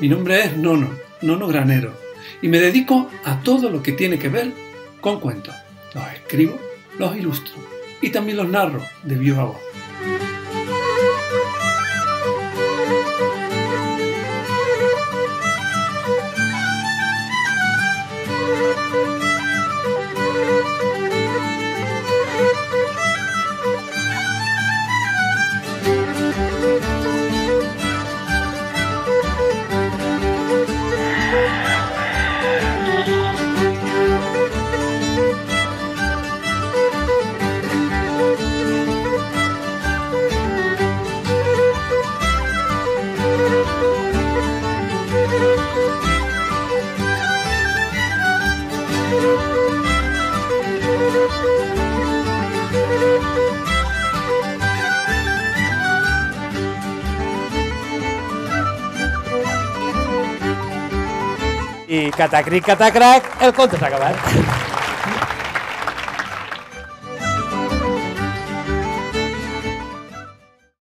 Mi nombre es Nono Granero, y me dedico a todo lo que tiene que ver con cuentos. Los escribo, los ilustro y también los narro de viva voz. I catacric, catacrac, el conte s'ha acabat.